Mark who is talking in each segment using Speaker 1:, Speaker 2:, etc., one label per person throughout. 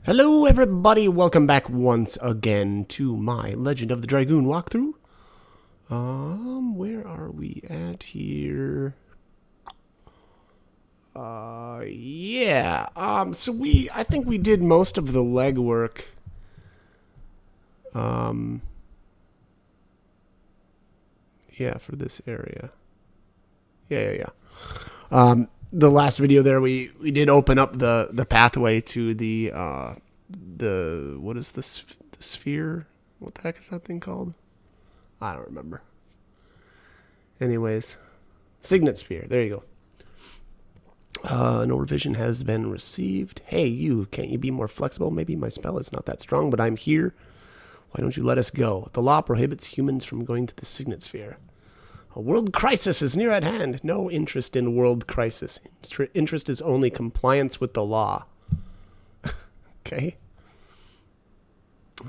Speaker 1: Hello everybody, welcome back once again to my Legend of the Dragoon walkthrough. Where are we at here? I think we did most of the legwork. Yeah, for this area. Yeah. The last video there, we did open up the pathway to the what is this, the sphere? What the heck is that thing called? I don't remember. Anyways, signet sphere. There you go. No revision has been received. Hey, you, can't you be more flexible? Maybe my spell is not that strong, but I'm here. Why don't you let us go? The law prohibits humans from going to the signet sphere. A world crisis is near at hand. No interest in world crisis. Interest is only compliance with the law. Okay.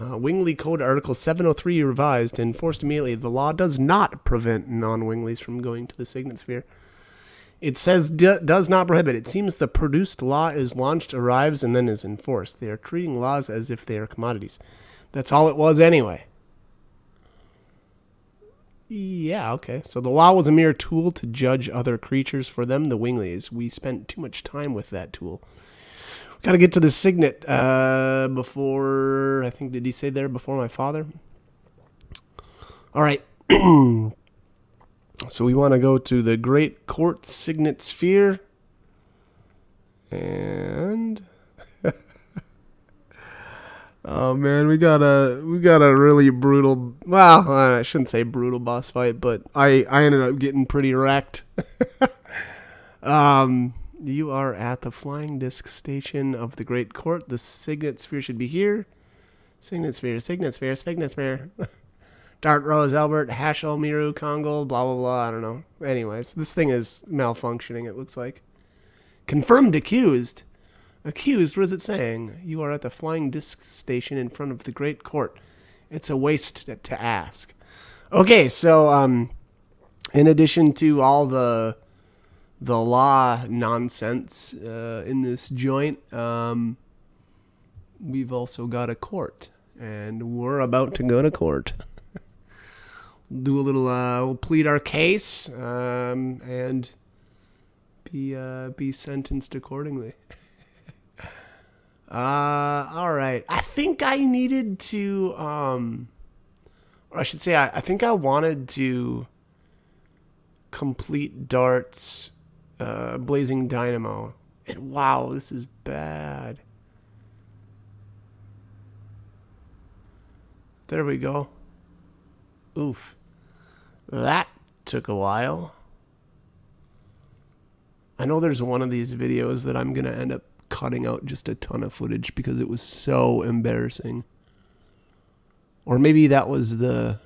Speaker 1: Wingley Code Article 703 revised. Enforced immediately. The law does not prevent non-Wingleys from going to the signet sphere. It says does not prohibit. It seems the produced law is launched, arrives, and then is enforced. They are treating laws as if they are commodities. That's all it was anyway. Yeah, okay. So the law was a mere tool to judge other creatures for them, the Wingleys. We spent too much time with that tool. We gotta get to the signet before, I think, did he say there, before my father? Alright. So we want to go to the Great Court Signet Sphere. And... oh man, we got a really brutal, well, I shouldn't say brutal boss fight, but I ended up getting pretty wrecked. You are at the flying disc station of the Great Court. The signet sphere should be here. Signet sphere. Dart Rose, Albert, Hashel, Miru, Kongol, blah blah blah, I don't know. Anyways, this thing is malfunctioning, it looks like. Confirmed accused. Accused, what is it saying? You are at the flying disc station in front of the Great Court. It's a waste to ask. Okay, so in addition to all the law nonsense in this joint, we've also got a court, and we're about to go to court. Do a little, we'll plead our case, and be sentenced accordingly. Alright. I think I needed to, or I should say, I think I wanted to complete Dart's, Blazing Dynamo. And wow, this is bad. There we go. Oof. That took a while. I know there's one of these videos that I'm gonna end up cutting out just a ton of footage because it was so embarrassing. Or maybe that was the...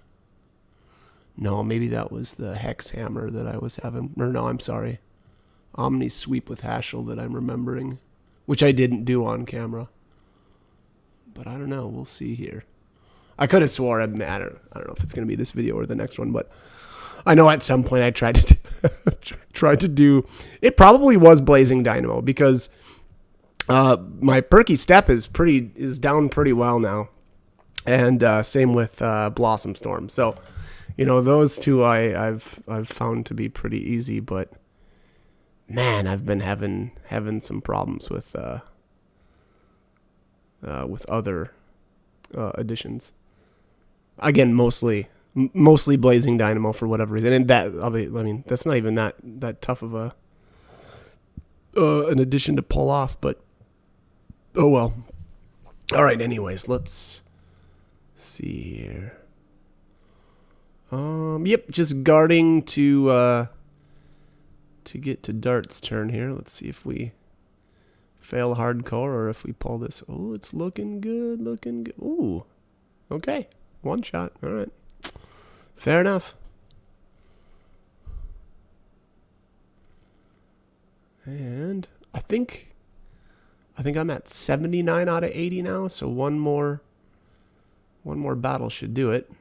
Speaker 1: no, maybe that was the Hex Hammer that I was having. Or no, I'm sorry. Omni Sweep with Hashel that I'm remembering. Which I didn't do on camera. But I don't know. We'll see here. I could have swore, I don't know if it's going to be this video or the next one, but I know at some point I tried to do... it probably was Blazing Dynamo because my Perky Step is down pretty well now. And same with Blossom Storm. So, you know, those two I've found to be pretty easy, but man, I've been having some problems with other additions. Again, mostly Blazing Dynamo for whatever reason, and that's not even that tough of an addition to pull off, but oh well. All right, anyways, let's see here. Yep, just guarding to get to Dart's turn here. Let's see if we fail hardcore or if we pull this. Oh, it's looking good. Ooh, okay. One shot. All right. Fair enough. And I think I'm at 79 out of 80 now, so one more battle should do it.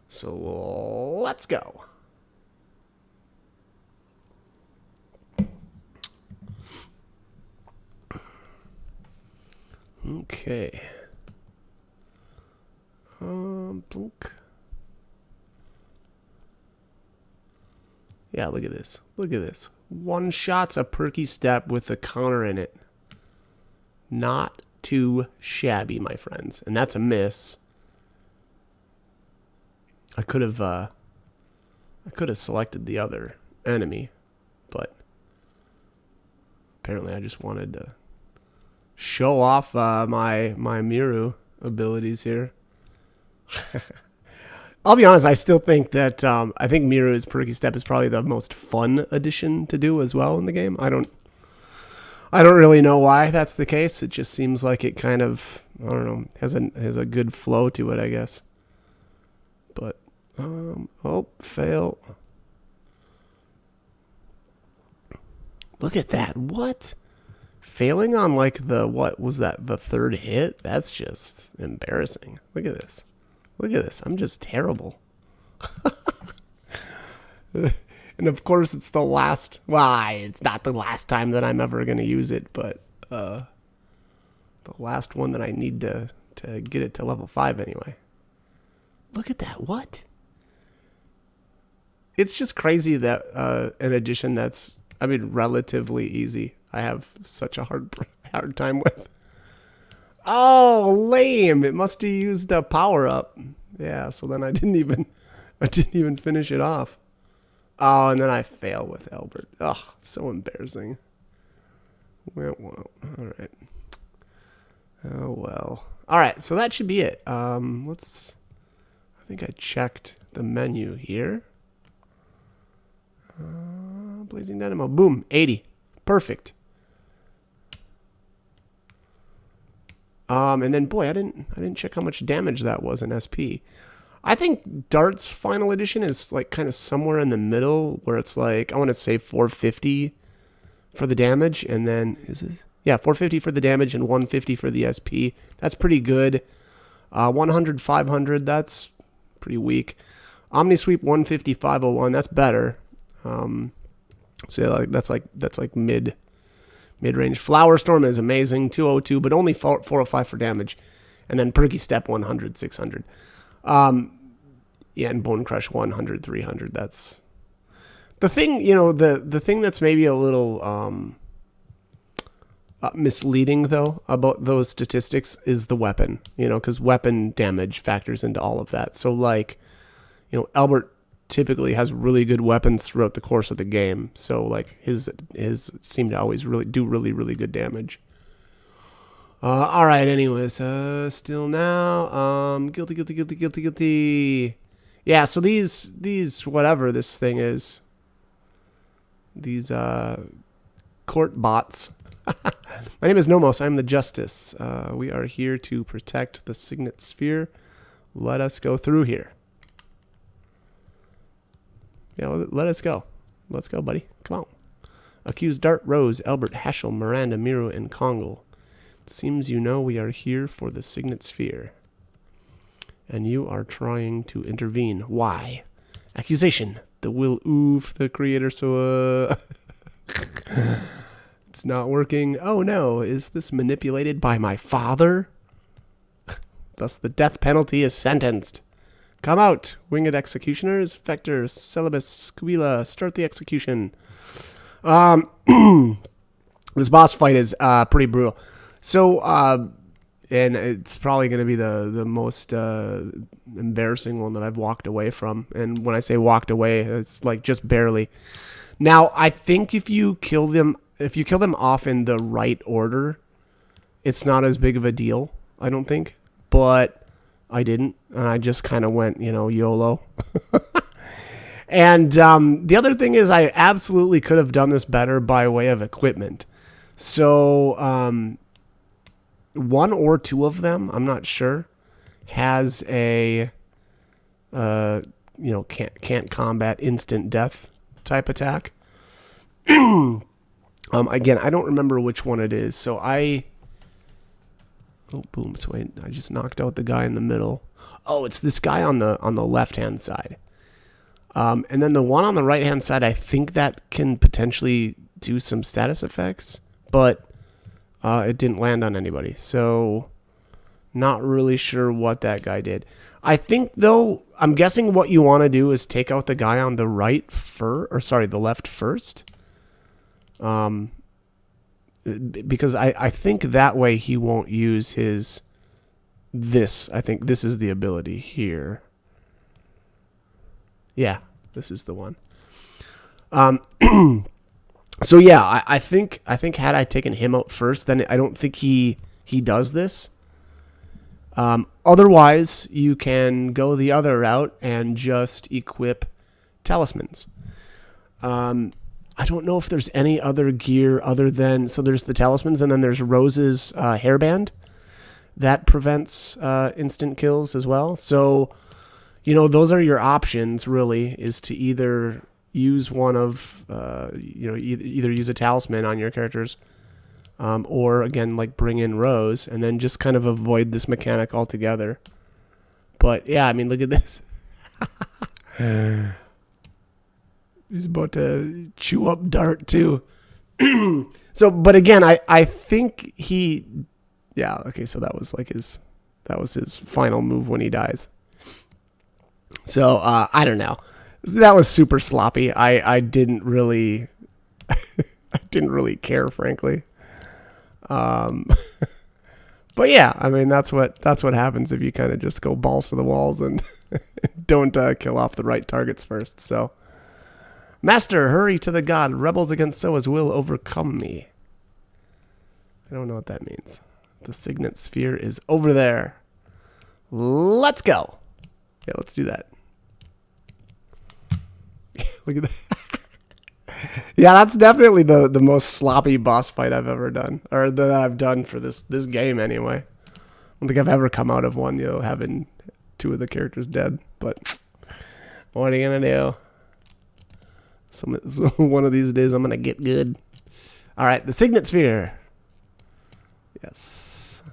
Speaker 1: So let's go. Okay. Blunk. Yeah, look at this. Look at this. One shot's a perky step with a counter in it. Not too shabby, my friends. And that's a miss. I could have selected the other enemy, but apparently I just wanted to show off my Miru abilities here. I'll be honest, I still think that I think Miru's perky step is probably the most fun addition to do as well in the game. I don't really know why that's the case. It just seems like it kind of, I don't know, has a good flow to it, I guess. But oh, fail. Look at that. What? Failing on like what was that? The third hit? That's just embarrassing. Look at this. Look at this. I'm just terrible. And of course, it's the last. Well, it's not the last time that I'm ever going to use it, but the last one that I need to get it to level 5 anyway. Look at that. What? It's just crazy that an addition that's, I mean, relatively easy, I have such a hard time with. Oh, lame! It must have used a power up. Yeah, so then I didn't even finish it off. Oh, and then I fail with Albert. Ugh, so embarrassing. Well, all right. Oh well. All right, so that should be it. I think I checked the menu here. Blazing Dynamo. Boom, 80. Perfect. And then, boy, I didn't check how much damage that was in SP. I think Dart's final edition is like kind of somewhere in the middle, where it's like, I want to say 450 for the damage, and then is it? Yeah, 450 for the damage and 150 for the SP. That's pretty good. 100, 500. That's pretty weak. Omni Sweep 150, 501. That's better. So yeah, that's like mid-range. Flower Storm is amazing, 202, but only 405 for damage. And then Perky Step 100, 600. Yeah, and Bone Crush 100, 300. That's the thing, the thing that's maybe a little misleading, though, about those statistics is the weapon, because weapon damage factors into all of that. So, like, Albert typically has really good weapons throughout the course of the game. So, like, his seem to always do really good damage. All right, anyways, still now, guilty. Yeah, so these whatever this thing is, these court bots. My name is Nomos. I'm the Justice. We are here to protect the Signet Sphere. Let us go through here. Yeah, let us go. Let's go, buddy. Come on. Accused Dart, Rose, Albert, Heschel, Miranda, Miru, and Kongal. It seems we are here for the Signet Sphere. And you are trying to intervene. Why? Accusation. The will oof the creator, so it's not working. Oh no, is this manipulated by my father? Thus the death penalty is sentenced. Come out, winged executioners, Vector, Celibus, Squila, start the execution. This boss fight is pretty brutal. So, and it's probably going to be the most embarrassing one that I've walked away from. And when I say walked away, it's like just barely. Now, I think if you kill them off in the right order, it's not as big of a deal, I don't think. But I didn't, and I just kind of went, YOLO. And the other thing is I absolutely could have done this better by way of equipment. So one or two of them, I'm not sure, has a can't combat instant death type attack. Again, I don't remember which one it is. So boom! So I just knocked out the guy in the middle. Oh, it's this guy on the left hand side. And then the one on the right hand side, I think that can potentially do some status effects, but It didn't land on anybody. So not really sure what that guy did. I think, though, I'm guessing what you want to do is take out the guy on the right the left first. Because I think that way he won't use this. I think this is the ability here. Yeah, this is the one. So yeah, I think had I taken him out first, then I don't think he does this. Otherwise, you can go the other route and just equip talismans. I don't know if there's any other gear other than, so there's the talismans, and then there's Rose's hairband that prevents instant kills as well. So, those are your options, really, is to either use one of, either use a talisman on your characters, or, again, like bring in Rose, and then just kind of avoid this mechanic altogether. But, yeah, I mean, look at this. He's about to chew up Dart, too. So, but again, I think yeah, okay, so that was his final move when he dies. So, I don't know. That was super sloppy. I didn't really care, frankly. But yeah, I mean, that's what happens if you kind of just go balls to the walls and don't kill off the right targets first. So, Master, hurry to the god. Rebels against Soas will overcome me. I don't know what that means. The signet sphere is over there. Let's go. Yeah, let's do that. Look at that. Yeah, that's definitely the most sloppy boss fight I've ever done. Or that I've done for this game, anyway. I don't think I've ever come out of one, having two of the characters dead. But what are you going to do? So one of these days I'm going to get good. All right, the signet sphere. Yes.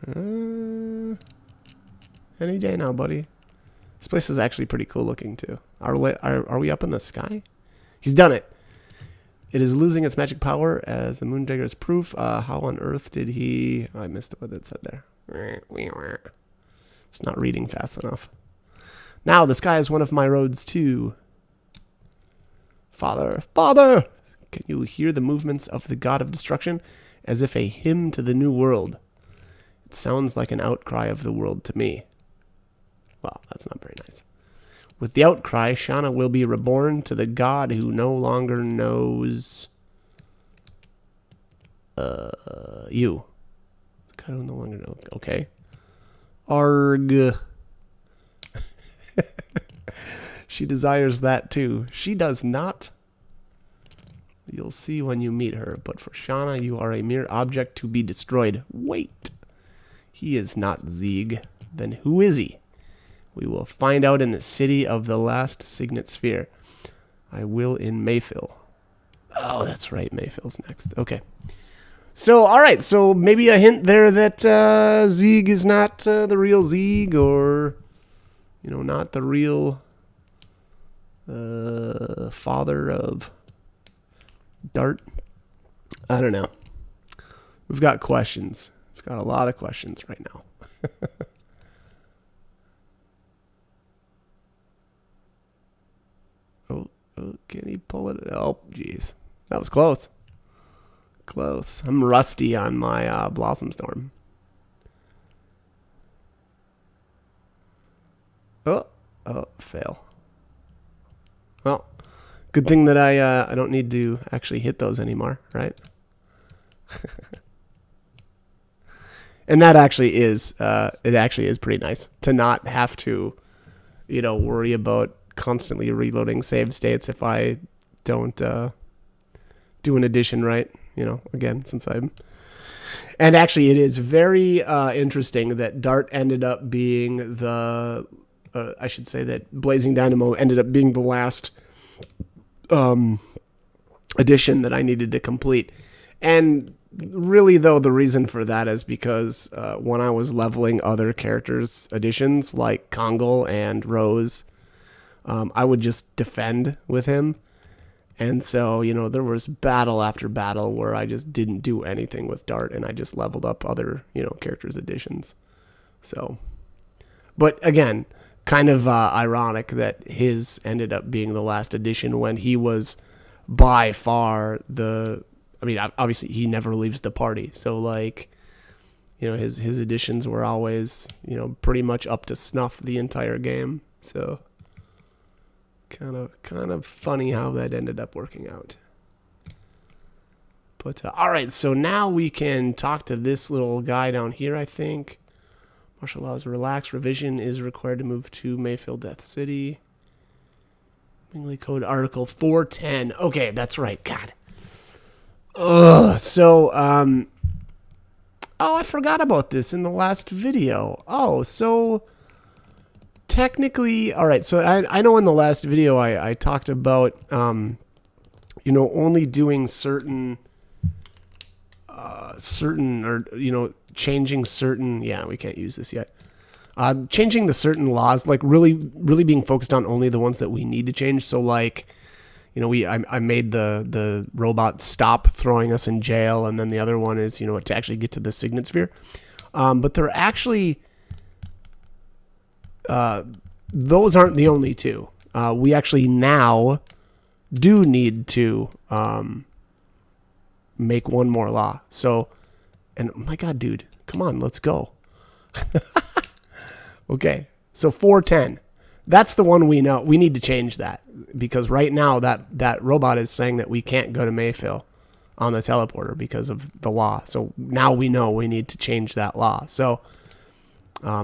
Speaker 1: Any day now, buddy. This place is actually pretty cool looking, too. Are we up in the sky? He's done it. It is losing its magic power as the Moondagger is proof. How on earth did he... Oh, I missed what it said there. It's not reading fast enough. Now, the sky is one of my roads, too. Father, Father! Can you hear the movements of the god of destruction as if a hymn to the new world? It sounds like an outcry of the world to me. Well, that's not very nice. With the outcry, Shana will be reborn to the god who no longer knows... you. The god who no longer knows... Okay. Arg... She desires that too. She does not. You'll see when you meet her. But for Shana, you are a mere object to be destroyed. Wait. He is not Zeeg. Then who is he? We will find out in the city of the last signet sphere. I will in Mayfill. Oh, that's right. Mayfill's next. Okay. So, all right. So maybe a hint there that Zeeg is not the real Zeeg, or... not the real father of Dart. I don't know. We've got questions. We've got a lot of questions right now. Oh, can he pull it? Oh, jeez. That was close. Close. I'm rusty on my Blossom Storm. Oh, fail. Well, good thing that I don't need to actually hit those anymore, right? And that actually is, it actually is pretty nice to not have to, worry about constantly reloading saved states if I don't do an addition right, again, since I'm... And actually, it is very interesting that Dart ended up being the... I should say that Blazing Dynamo ended up being the last addition that I needed to complete. And really, though, the reason for that is because when I was leveling other characters' additions, like Kongal and Rose, I would just defend with him. And so, you know, there was battle after battle where I just didn't do anything with Dart, and I just leveled up other, you know, characters' additions. So, but again, kind of ironic that his ended up being the last edition when he was by far the, I mean, obviously he never leaves the party. So like, you know, his additions were always, you know, pretty much up to snuff the entire game. So kind of funny how that ended up working out. But all right, so now we can talk to this little guy down here, I think. Martial laws relaxed. Revision is required to move to Mayfield Death City. Bingley Code Article 410. Okay, that's right. God. Ugh. So, oh, I forgot about this in the last video. Oh, so technically, all right. So I know in the last video I talked about, you know, only doing certain or, you know, changing certain, yeah, we can't use this yet. Changing the certain laws, like really being focused on only the ones that we need to change. So like, you know, I made the robot stop throwing us in jail, and then the other one is, you know, to actually get to the Signet Sphere. But they're actually, those aren't the only two. We actually now do need to make one more law. So, and oh my God, dude, come on, let's go. Okay, so 410. That's the one we know. We need to change that because right now that robot is saying that we can't go to Mayfield on the teleporter because of the law. So now we know we need to change that law. So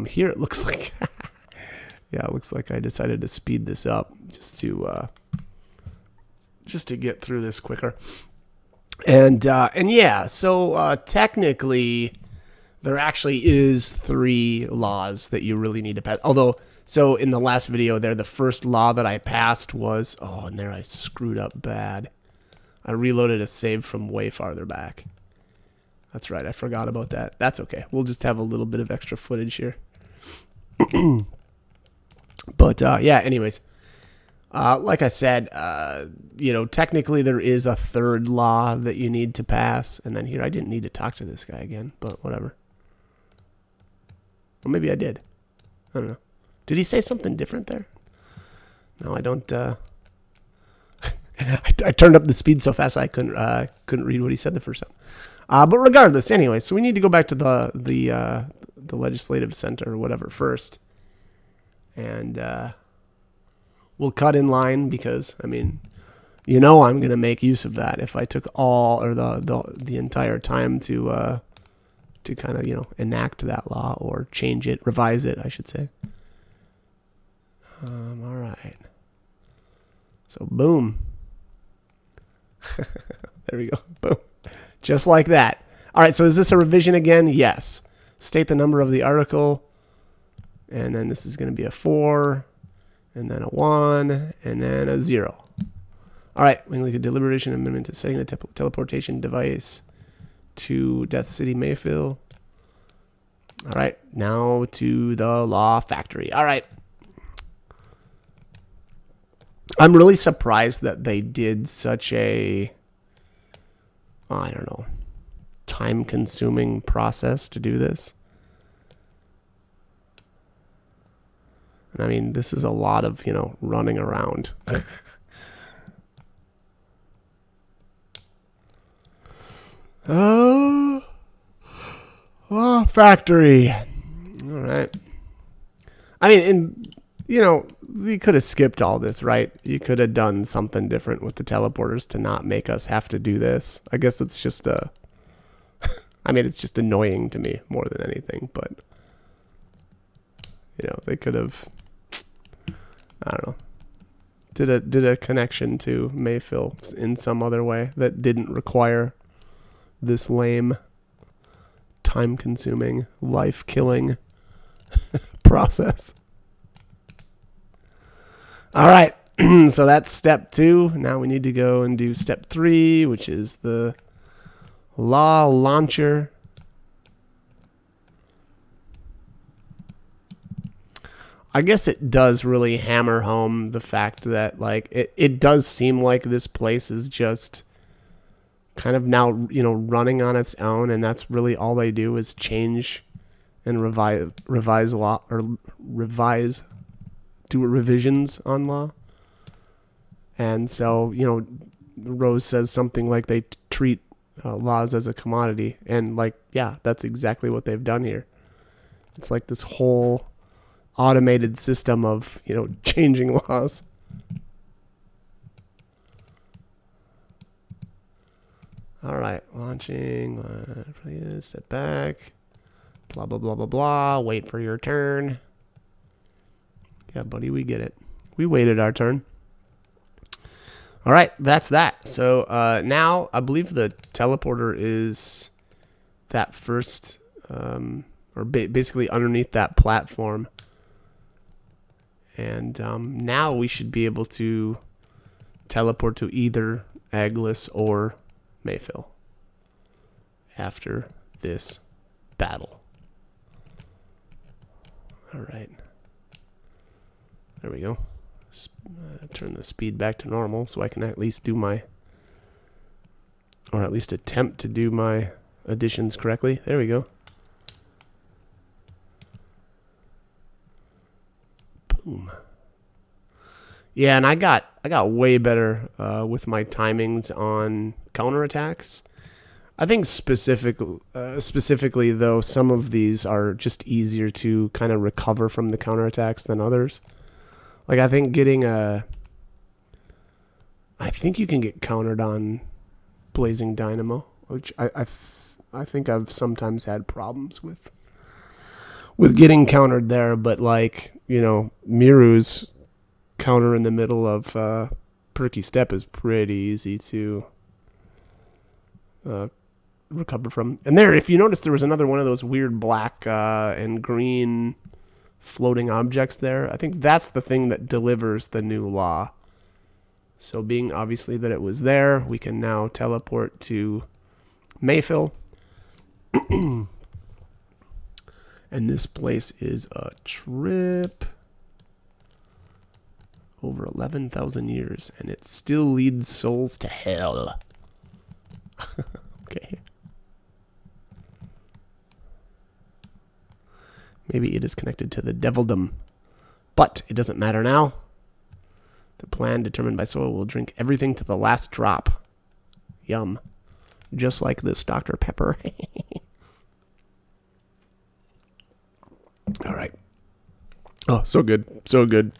Speaker 1: here it looks like, yeah, it looks like I decided to speed this up just to get through this quicker. And yeah, so technically there actually is 3 laws that you really need to pass. Although, so in the last video there, the first law that I passed was, oh, and there I screwed up bad. I reloaded a save from way farther back. That's right, I forgot about that. That's okay. We'll just have a little bit of extra footage here. But yeah, anyways. Like I said, you know, technically there is a 3rd law that you need to pass. And then here, I didn't need to talk to this guy again, but whatever. Well, maybe I did. I don't know. Did he say something different there? No, I don't. I turned up the speed so fast I couldn't read what he said the first time. But regardless, anyway, so we need to go back to the legislative center or whatever first, and we'll cut in line because I mean, you know, I'm gonna make use of that if I took all or the entire time to kind of, you know, enact that law or change it, revise it, I should say. All right. So boom. There we go. Boom. Just like that. All right. So is this a revision again? Yes. State the number of the article. And then this is going to be a 4, and then a 1, and then a 0. All right. We click a deliberation amendment to setting the teleportation device to Death City, Mayfield. All right. Now to the Law Factory. All right. I'm really surprised that they did such a, I don't know, time-consuming process to do this. And I mean, this is a lot of, you know, running around. Oh, factory. All right. I mean, and, you know, you could have skipped all this, right? You could have done something different with the teleporters to not make us have to do this. I guess it's just I mean, it's just annoying to me more than anything, but, you know, they could have, I don't know, did a connection to Mayfield in some other way that didn't require this lame, time-consuming, life-killing process. All right, so that's step 2. Now we need to go and do step 3, which is the law launcher. I guess it does really hammer home the fact that, like, it does seem like this place is just kind of now, running on its own, and that's really all they do is change and revise law, or do revisions on law. And so, Rose says something like they treat laws as a commodity, and like, yeah, that's exactly what they've done here. It's like this whole automated system of, changing laws. All right, launching, please step back, blah, blah, blah, blah, blah, wait for your turn. Yeah, buddy, we get it. We waited our turn. All right, that's that. So now I believe the teleporter is that first, or basically underneath that platform. And now we should be able to teleport to either Aglis or Mayfill after this battle. All right. There we go. Turn the speed back to normal so I can at least do my, or at least attempt to do my additions correctly. There we go. Boom. Yeah, and I got way better with my timings on counterattacks. I think specifically though, some of these are just easier to kind of recover from the counterattacks than others. Like I think I think you can get countered on Blazing Dynamo, which I think I've sometimes had problems with getting countered there, but like, Miru's counter in the middle of Perky Step is pretty easy to recover from. And there, if you notice, there was another one of those weird black and green floating objects there. I think that's the thing that delivers the new law. So being obviously that it was there, we can now teleport to Mayfill. And this place is a trip. Over 11,000 years, and it still leads souls to hell. Okay. Maybe it is connected to the devildom. But it doesn't matter now. The plan determined by soul will drink everything to the last drop. Yum. Just like this Dr. Pepper. All right. Oh, so good. So good.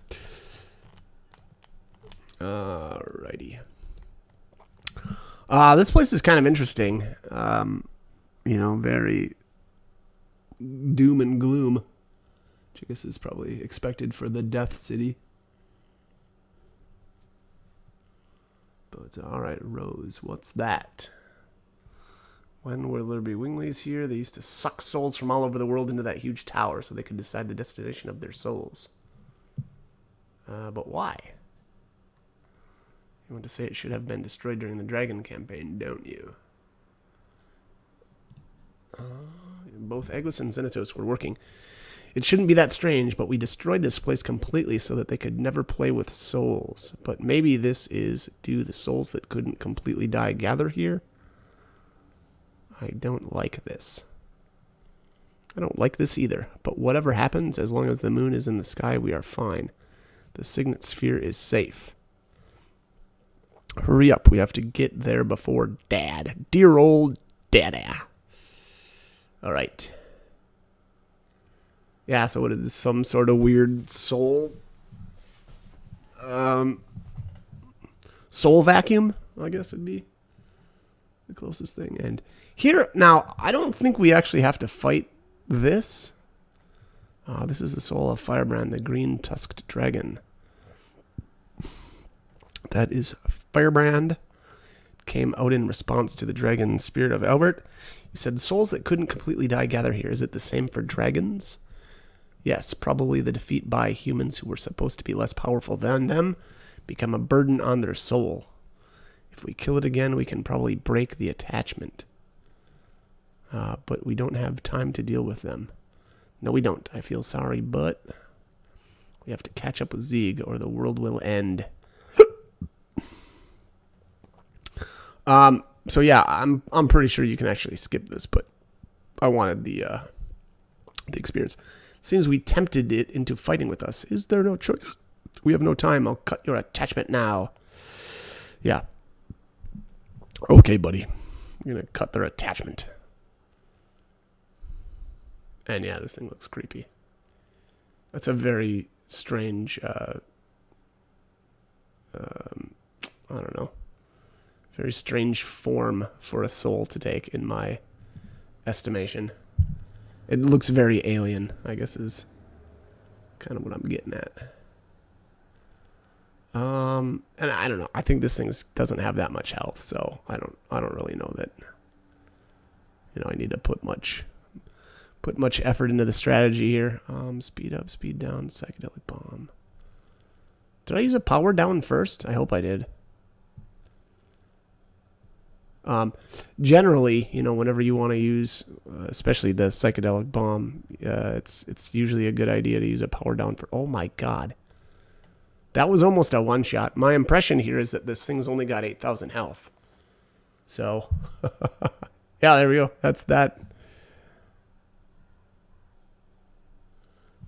Speaker 1: Alrighty. This place is kind of interesting. Very doom and gloom, which I guess is probably expected for the Death City. But alright, Rose, what's that? When will there be winglies here? They used to suck souls from all over the world into that huge tower so they could decide the destination of their souls. But why? You want to say it should have been destroyed during the Dragon campaign, don't you? Both Aglis and Xenatos were working. It shouldn't be that strange, but we destroyed this place completely so that they could never play with souls. But maybe this is, do the souls that couldn't completely die gather here? I don't like this. I don't like this either. But whatever happens, as long as the moon is in the sky, we are fine. The Signet Sphere is safe. Hurry up, we have to get there before Dad. Dear old Dada. Alright. Yeah, so what is this? Some sort of weird soul? Soul vacuum, I guess would be the closest thing. And here, now, I don't think we actually have to fight this. This is the soul of Firebrand, the green-tusked dragon. That is Firebrand. Came out in response to the dragon spirit of Albert. You said souls that couldn't completely die gather here. Is it the same for dragons? Yes, probably the defeat by humans who were supposed to be less powerful than them become a burden on their soul. If we kill it again, we can probably break the attachment. But we don't have time to deal with them. No, we don't. I feel sorry, but We have to catch up with Zeeg or the world will end. So yeah, I'm pretty sure you can actually skip this, but I wanted the experience. Seems we tempted it into fighting with us. Is there no choice? We have no time. I'll cut your attachment now. Yeah. Okay, buddy. I'm gonna cut their attachment. And yeah, this thing looks creepy. That's a very strange, I don't know, very strange form for a soul to take, in my estimation. It looks very alien, I guess, is kind of what I'm getting at. And I don't know. I think this thing doesn't have that much health, so I don't really know that. I need to put much effort into the strategy here. Speed up, speed down, psychedelic bomb. Did I use a power down first? I hope I did. Generally, whenever you want to use, especially the psychedelic bomb, it's usually a good idea to use a power down for. Oh my god, that was almost a one shot. My impression here is that this thing's only got 8,000 health. So, yeah, there we go. That's that.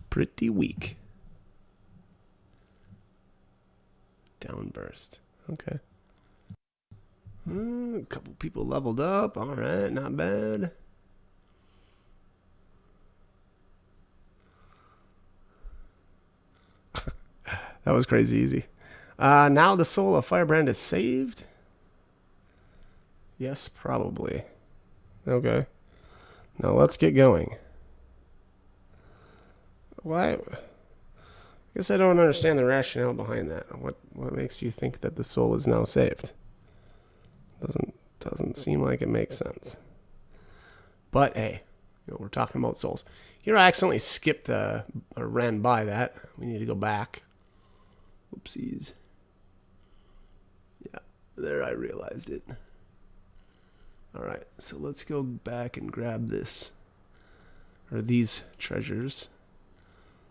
Speaker 1: Pretty weak. Downburst. Okay. A couple people leveled up. All right, not bad. That was crazy easy. Now the soul of Firebrand is saved. Yes, probably. Okay. Now let's get going. Why? I guess I don't understand the rationale behind that. What makes you think that the soul is now saved? Doesn't seem like it makes sense. But hey, we're talking about souls. Here I accidentally skipped or ran by that. We need to go back. Oopsies. Yeah, there I realized it. Alright, so let's go back and grab this. Or these treasures.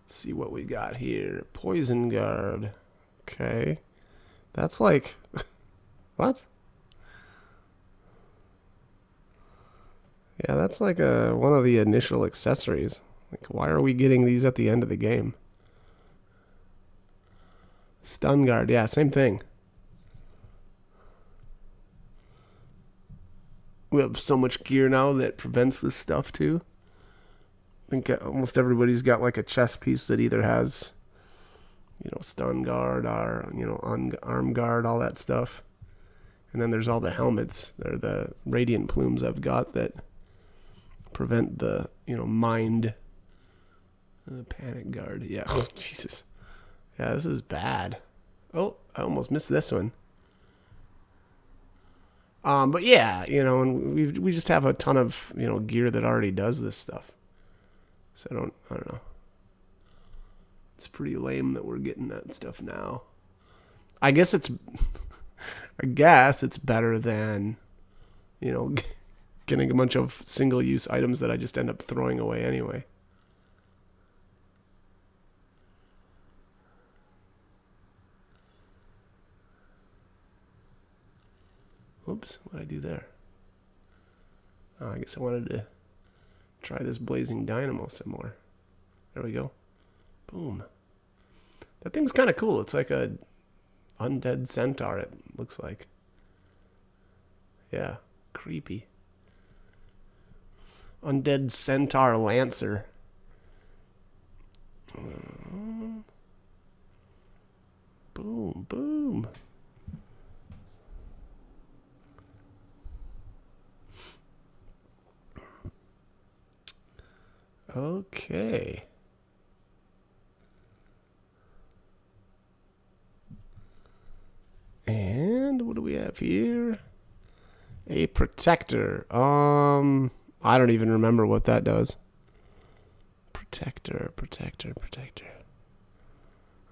Speaker 1: See what we got here. Poison guard. Okay. That's like... what? Yeah, that's like one of the initial accessories. Like, why are we getting these at the end of the game? Stun guard. Yeah, same thing. We have so much gear now that prevents this stuff too. I think almost everybody's got like a chest piece that either has, stun guard or, arm guard, all that stuff. And then there's all the helmets. They're the radiant plumes I've got that prevent the, mind. Panic guard. Yeah. Oh, Jesus. Yeah, this is bad. Oh, I almost missed this one. But yeah, and we just have a ton of, gear that already does this stuff. So I don't know. It's pretty lame that we're getting that stuff now. I guess it's better than, getting a bunch of single-use items that I just end up throwing away anyway. Oops, what did I do there? Oh, I guess I wanted to try this blazing dynamo some more. There we go. Boom. That thing's kind of cool. It's like a undead centaur, it looks like. Yeah, creepy. Undead centaur lancer. Boom, boom. Okay. And what do we have here? A protector. I don't even remember what that does. Protector.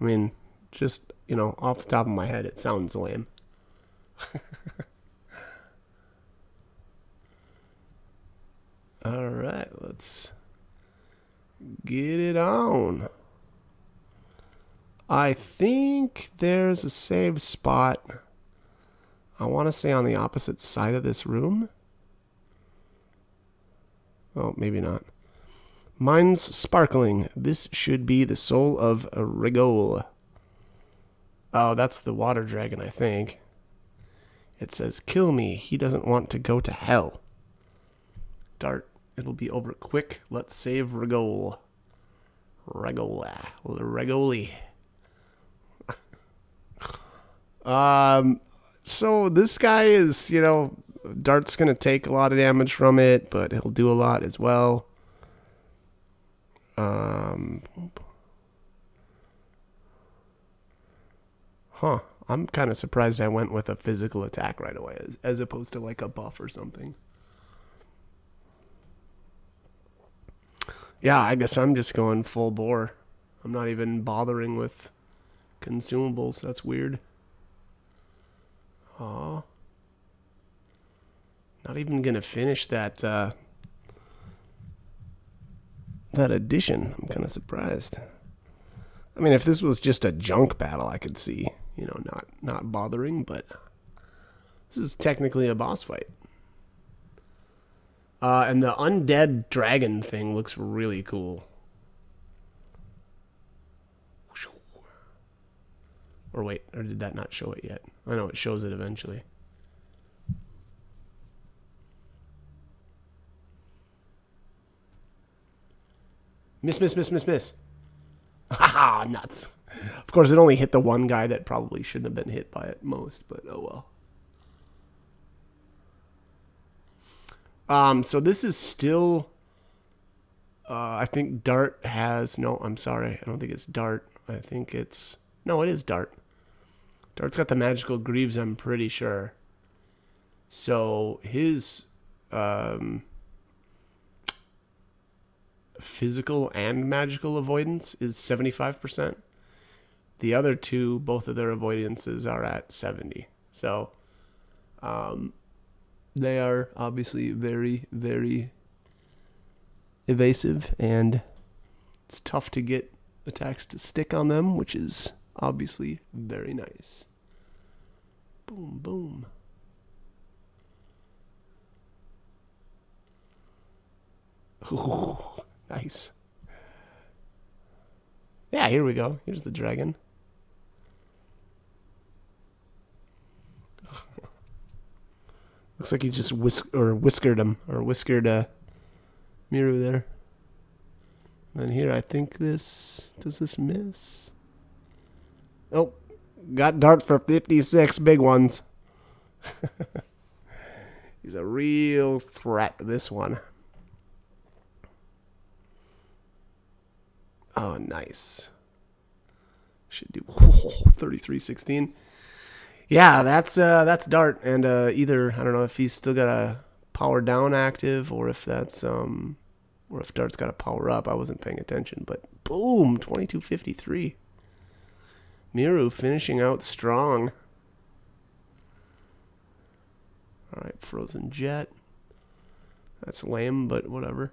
Speaker 1: I mean, just, off the top of my head, it sounds lame. All right, let's get it on. I think there's a save spot. I want to say on the opposite side of this room. Oh, maybe not. Mine's sparkling. This should be the soul of Rigol. Oh, that's the water dragon, I think. It says, kill me. He doesn't want to go to hell. Dart. It'll be over quick. Let's save Rigol. Regoli. So this guy is, Dart's going to take a lot of damage from it, but he'll do a lot as well. I'm kind of surprised I went with a physical attack right away as opposed to like a buff or something. Yeah, I guess I'm just going full bore. I'm not even bothering with consumables. That's weird. Aw. Not even going to finish that addition. I'm kind of surprised. I mean, if this was just a junk battle, I could see, not bothering, but this is technically a boss fight. And the undead dragon thing looks really cool. Or wait, or did that not show it yet? I know it shows it eventually. Miss. Haha, nuts. Of course, it only hit the one guy that probably shouldn't have been hit by it most, but oh well. So this is still, I think Dart has, no, I'm sorry. I don't think it's Dart. I think it's, no, it is Dart. Dart's got the magical greaves, I'm pretty sure. So his, physical and magical avoidance is 75%. The other two, both of their avoidances are at 70. So, they are obviously very, very evasive, and it's tough to get attacks to stick on them, which is obviously very nice. Boom, boom. Ooh, nice. Yeah, here we go. Here's the dragon. Looks like he just whiskered him, or whiskered Miru there. And here, I think does this miss? Oh, got Dart for 56 big ones. He's a real threat, this one. Oh, nice. Should do 33-16. Yeah, that's Dart, and either I don't know if he's still got a power down active or if that's or if Dart's got a power up. I wasn't paying attention, but boom, 22-53. Miru finishing out strong. All right, Frozen Jet. That's lame, but whatever.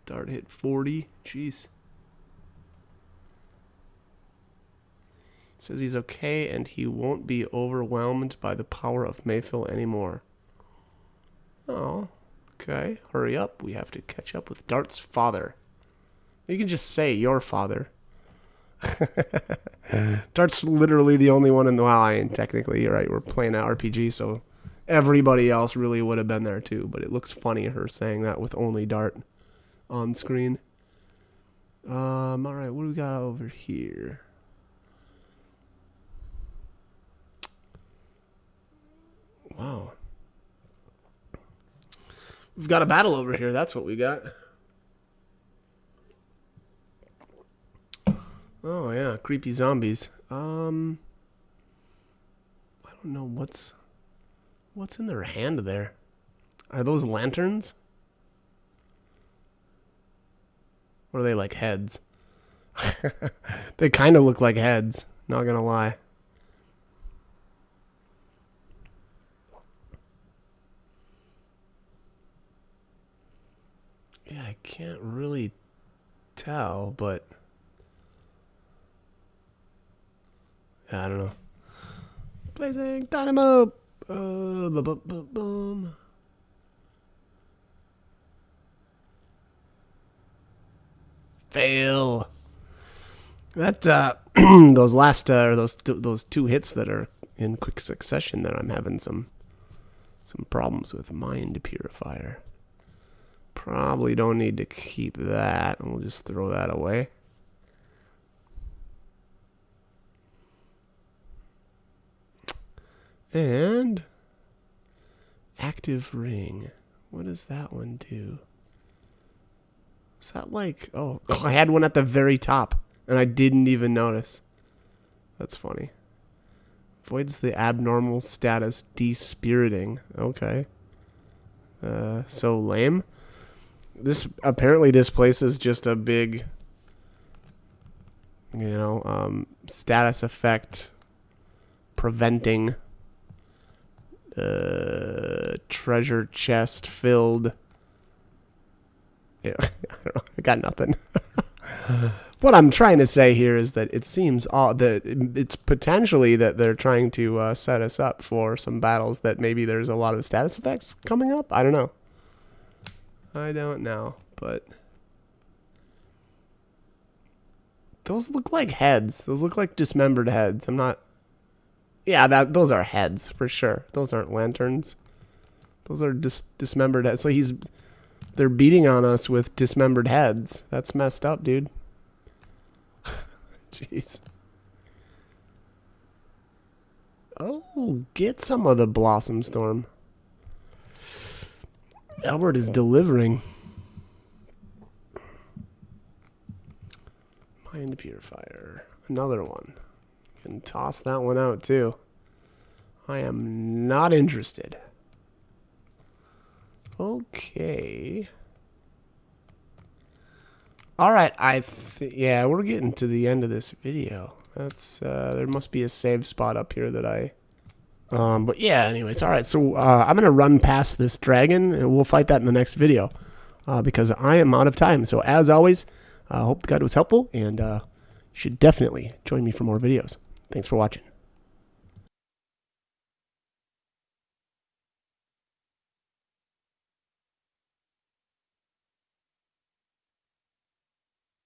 Speaker 1: Dart hit 40. Jeez. Says he's okay and he won't be overwhelmed by the power of Mayfill anymore. Oh, okay. Hurry up. We have to catch up with Dart's father. You can just say your father. Dart's literally the only one in the line, technically. You're right, we're playing an RPG, so everybody else really would have been there too, but it looks funny her saying that with only Dart on screen. Alright, what do we got over here? Wow. We've got a battle over here, that's what we got. Oh yeah, creepy zombies. I don't know what's in their hand there. Are those lanterns? Or are they like heads? They kind of look like heads, not gonna lie. Yeah, I can't really tell, but I don't know. Blazing dynamo. Boom. Fail. That those last or those two hits that are in quick succession that I'm having some problems with. Mind purifier. Probably don't need to keep that. We'll just throw that away. And active ring. What does that one do? Is that like... Oh, I had one at the very top, and I didn't even notice. That's funny. Voids the abnormal status despiriting. Okay. So lame. Apparently this place is just a big, status effect preventing treasure chest filled. Yeah, I got nothing. What I'm trying to say here is that it seems that it's potentially that they're trying to set us up for some battles that maybe there's a lot of status effects coming up. I don't know. But those look like heads. Those look like dismembered heads. I'm not... Yeah, those are heads for sure. Those aren't lanterns. Those are dismembered heads. So they're beating on us with dismembered heads. That's messed up, dude. Jeez. Oh, get some of the Blossom Storm. Albert is delivering. Mind Purifier. Another one. Can toss that one out too. I am not interested. Okay. Alright, yeah, we're getting to the end of this video. That's, there must be a save spot up here that I... but yeah, anyways, alright, so, I'm gonna run past this dragon, and we'll fight that in the next video. Because I am out of time. So, as always, I hope the guide was helpful, and, you should definitely join me for more videos. Thanks for watching.